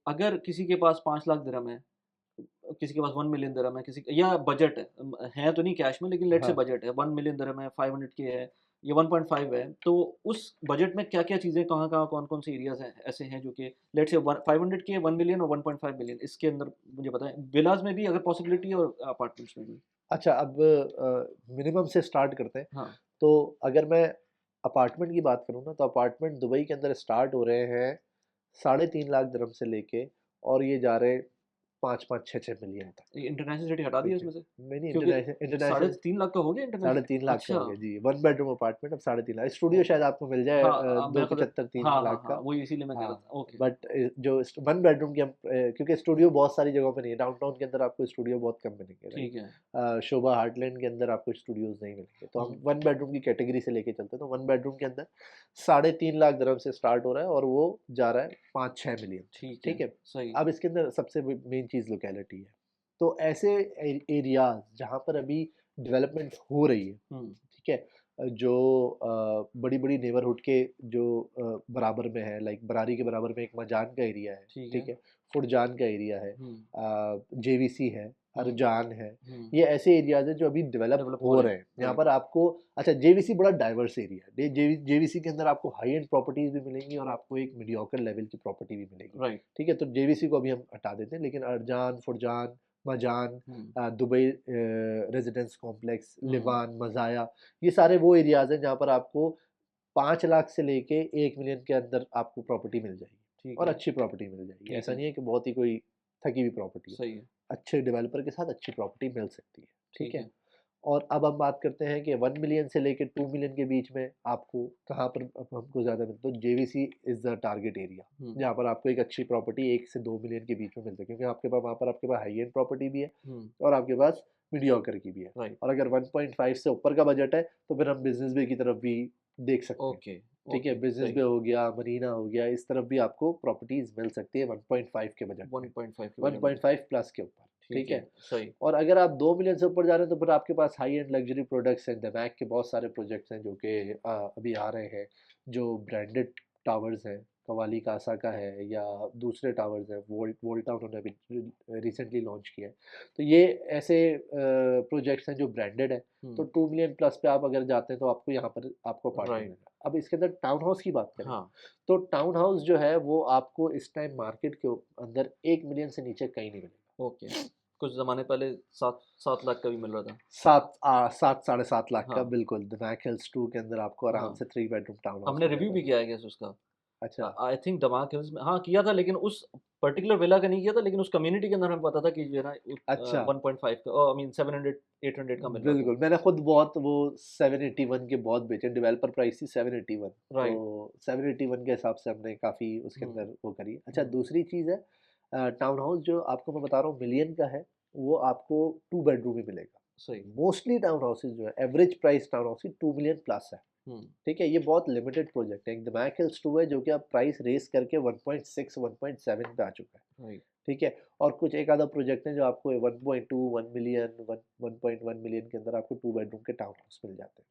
अगर किसी के पास 5 लाख दिरहम है, किसी के पास 1 मिलियन दिरहम है, किसी या बजट है, है तो नहीं कैश में, लेकिन लेट्स से हाँ। बजट है, 1 मिलियन दिरहम है, 500 के है, या 1.5 है, तो उस बजट में क्या-क्या चीज़ें, कहाँ-कहाँ, कौन-कौन से एरियाज़ हैं, ऐसे हैं जो कि लेट्स से 500 के, 1 मिलियन और 1.5 मिलियन, इसके अंदर मुझे बताएँ। विलाज़ में भी अगर पॉसिबिलिटी है और अपार्टमेंट्स में भी? अच्छा, अब मिनिमम से स्टार्ट करते हैं। हाँ, तो अगर मैं अपार्टमेंट की बात करूँ ना, तो अपार्टमेंट दुबई के अंदर स्टार्ट हो रहे हैं 3.5 लाख दिरहम से लेके, और ये जा रहे हैं 5-5, 6-6 मिलियन तक। ये इंटरनेशनल सिटी हटा दिया ठीक है। इसमें से? नहीं, नहीं, क्योंकि इंटरनेशनल साढ़े इंटरनेशनल 3 लाख का हो गया साढ़े इंटरनेशनल? 3 लाख का अच्छा, हो गया जी, 1 बेडरूम अपार्टमेंट अब 3.5 लाख। Studio okay. शायद आपको मिल जाए हाँ, 2 मेरे को तो 75 3 हाँ, हाँ, लाख हाँ, का। वही इसीलिए मैं कह रहा हाँ, था। ओके, बट जो 1 बेडरूम की हम क्योंकि स्टूडियो बहुत सारी जगहों पे नहीं है, डाउनटाउन के अंदर आपको स्टूडियो बहुत कम मिलेंगे, राइट? ठीक है। शोभा हार्टलैंड के अंदर आपको स्टूडियोज़ नहीं मिलेंगे। तो हम हुँ, 1 बेडरूम की कैटेगरी से लेके चलते हैं, तो 1 बेडरूम के अंदर 3.5 लाख दिरहम से स्टार्ट हो रहा है, और वो जा रहा है 5-6 मिलियन तक, ठीक है, ठीक है? सही। अब इसके अंदर सबसे मेन चीज़ लोकेलिटी है। तो ऐसे एरियाज़ जहाँ पर अभी डेवलपमेंट हो रही है, हुँ, ठीक है? जो बड़ी-बड़ी नेबरहुड के जो बराबर में है, लाइक बरारी के बराबर में एक मजान का एरिया है, ठीक ठीक है। है? फुरजान का एरिया है, हुँ, जेवीसी है, हुँ, अरजान है। हुँ, ये ऐसे एरियाज़ हैं जो अभी डेवलप डेवलप हो हो रहे रहे हैं, हैं। यहाँ राइट। पर आपको अच्छा, जेवीसी बड़ा डाइवर्स एरिया है। जेवीसी के अंदर आपको हाई एंड प्रॉपर्टीज़ भी मिलेंगी, और आपको एक मीडियोकर लेवल की प्रॉपर्टी भी मिलेगी, राइट। ठीक है? तो जेवीसी को अभी हम हटा देते हैं, लेकिन अरजान, फुरजान, मजान, हुँ, दुबई रेज़िडेंस कॉम्प्लेक्स, हुँ, लिवान, मज़ाया, ये सारे वो एरियाज़ हैं जहाँ पर आपको 5 लाख से लेके 1 मिलियन के अंदर आपको प्रॉपर्टी मिल जाएगी, ठीक और है, अच्छी प्रॉपर्टी मिल जाएगी। ठीक ऐसा है, नहीं है कि बहुत ही कोई ठगी हुई प्रॉपर्टी हो। सही है, अच्छे डेवलपर के साथ अच्छी प्रॉपर्टी मिल सकती है, ठीक ठीक है? है। और अब हम बात करते हैं कि 1 मिलियन से लेके 2 मिलियन के बीच में आपको कहाँ पर अब हमको ज़्यादा मिलता है, तो JVC is the target area, हुँ, जहाँ पर आपको एक अच्छी प्रॉपर्टी 1 से 2 मिलियन के बीच में मिलती है, क्योंकि आपके पास वहाँ पर आपके पास हाई एंड प्रॉपर्टी भी है, हुँ, और आपके पास मीडियोकर की भी है। राइट। और अगर 1.5 से ऊपर का बजट है, तो फिर हम बिज़नेस बे की तरफ भी देख सकते हैं। ओके, ठीक है? ओके, बिज़नेस बे सही। हो गया, मरीना हो गया, इस तरफ भी आपको प्रॉपर्टीज़ मिल सकती है 1.5 के बजट में, 1.5 के बजट में, 1.5 प्लस के ऊपर, ठीक ठीक है, है? सही। और अगर आप 2 मिलियन से ऊपर जा रहे हैं, तो फिर आपके पास हाई एंड लग्ज़री प्रोडक्ट्स हैं, दमैक के बहुत सारे प्रोजेक्ट्स हैं जो कि अभी आ रहे हैं, जो ब्रांडेड टावर्स हैं, कवाली कासा का है, या दूसरे टावर्स हैं, वोल्टा उन्होंने अभी रिसेंटली लॉन्च किया है। तो ये ऐसे प्रोजेक्ट्स हैं जो ब्रांडेड हैं, तो हुँ, 2 मिलियन प्लस पे आप अगर जाते हैं, तो आपको यहाँ पर आपको अपार्टमेंट राइट, मिलेगा। अब इसके अंदर टाउन हाउस की बात करें, हाँ, तो टाउन हाउस जो है वो आपको इस टाइम मार्केट के अंदर 1 मिलियन से नीचे कहीं नहीं मिलेगा। ओके। कुछ ज़माने पहले 7 लाख का भी मिल रहा था। 7 साढ़े 7 लाख का हाँ, बिल्कुल, द मैक हिल्स 2 के अंदर आपको आराम हाँ। से 3 बेडरूम टाउन हाउस हमने रिव्यू मिलेगा। भी किया है गेस उसका। अच्छा, आई थिंक दमाक हिल्स में हाँ, किया था, लेकिन उस पर्टिकुलर विला का नहीं किया था, लेकिन उस कम्युनिटी के अंदर हमें पता था कि जो है ना अच्छा, 1.5 का आई मीन 700 800 का मिल रहा था। बिल्कुल, मैंने खुद बहुत वो 781 के बहुत बेचे, डेवलपर प्राइस थी 781, तो राइट। 781 के हिसाब से हमने काफ़ी उसके हुँ, अंदर वो करी। अच्छा, हुँ, दूसरी चीज़ है टाउन हाउस जो आपको मैं बता रहा हूँ मिलियन का है, वो आपको 2 बेडरूम ही मिलेगा। सही। मोस्टली टाउन हाउसेज़ जो है एवरेज प्राइस टाउन हाउस की 2 मिलियन प्लस है। हुँ, ठीक है? ये बहुत लिमिटेड प्रोजेक्ट है। एक द मैक हिल्स 2 है जो कि अब प्राइस रेज़ करके 1.6 1.7 पे आ चुका है। राइट। ठीक है? और कुछ एक आधा प्रोजेक्ट है जो आपको 1.2 1 मिलियन 1 1.1 मिलियन के अंदर आपको 2 बेडरूम के टाउन हाउस मिल जाते हैं।